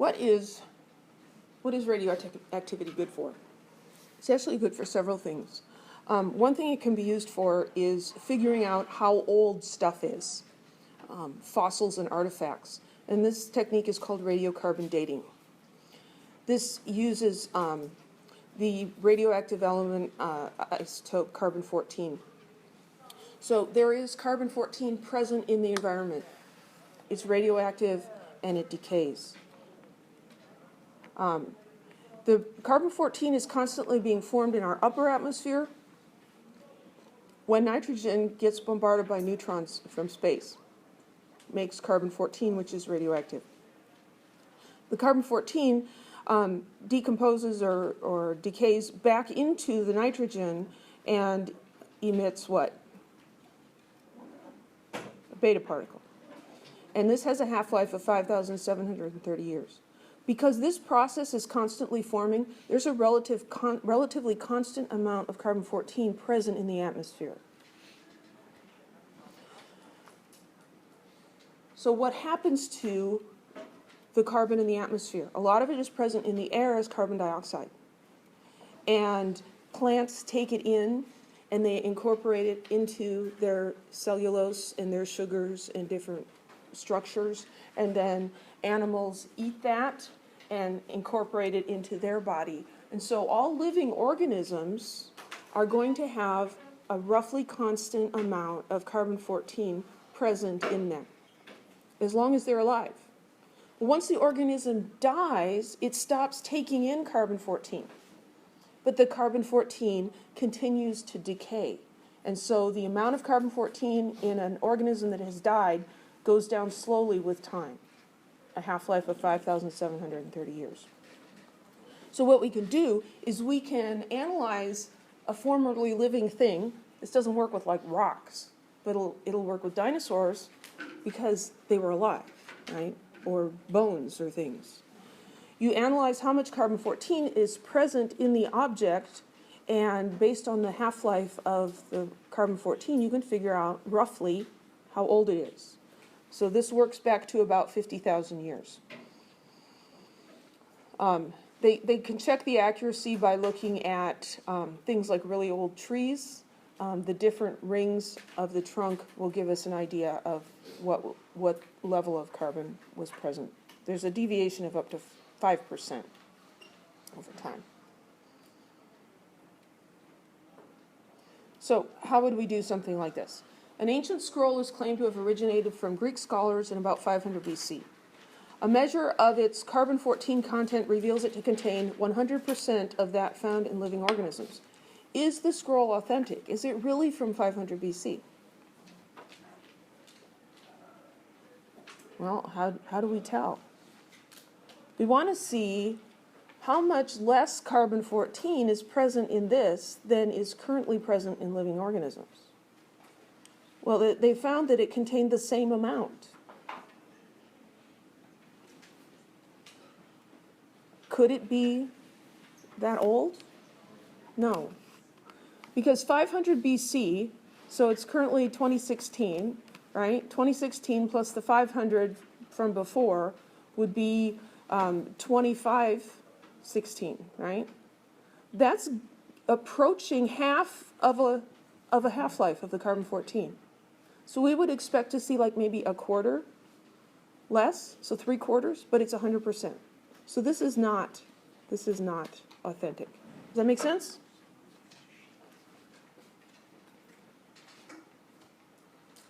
What is radioactivity good for? It's actually good for several things. One thing it can be used for is figuring out how old stuff is, fossils and artifacts. And this technique is called radiocarbon dating. This uses the radioactive element isotope carbon-14. So there is carbon-14 present in the environment. It's radioactive and it decays. The carbon-14 is constantly being formed in our upper atmosphere when nitrogen gets bombarded by neutrons from space. Makes carbon-14, which is radioactive. The carbon-14 decomposes or decays back into the nitrogen and emits what? A beta particle. And this has a half-life of 5,730 years. Because this process is constantly forming, there's a relatively constant amount of carbon-14 present in the atmosphere. So what happens to the carbon in the atmosphere? A lot of it is present in the air as carbon dioxide. And plants take it in and they incorporate it into their cellulose and their sugars and different structures. And then animals eat that and incorporate it into their body. And so all living organisms are going to have a roughly constant amount of carbon-14 present in them, as long as they're alive. Once the organism dies, it stops taking in carbon-14. But the carbon-14 continues to decay. And so the amount of carbon-14 in an organism that has died goes down slowly with time, a half-life of 5,730 years. So what we can do is we can analyze a formerly living thing. This doesn't work with like rocks, but it'll work with dinosaurs because they were alive, right? Or bones or things. You analyze how much carbon-14 is present in the object, and based on the half-life of the carbon-14, you can figure out roughly how old it is. So this works back to about 50,000 years. They can check the accuracy by looking at things like really old trees. The different rings of the trunk will give us an idea of what level of carbon was present. There's a deviation of up to 5% over time. So how would we do something like this? An ancient scroll is claimed to have originated from Greek scholars in about 500 BC. A measure of its carbon-14 content reveals it to contain 100% of that found in living organisms. Is the scroll authentic? Is it really from 500 BC? Well, how do we tell? We want to see how much less carbon-14 is present in this than is currently present in living organisms. Well, they found that it contained the same amount. Could it be that old? No. Because 500 BC, so it's currently 2016, right? 2016 plus the 500 from before would be 2516, right? That's approaching half of a half-life of the carbon-14. So we would expect to see like maybe a quarter less, so 3/4, but it's 100%. So this is not authentic. Does that make sense?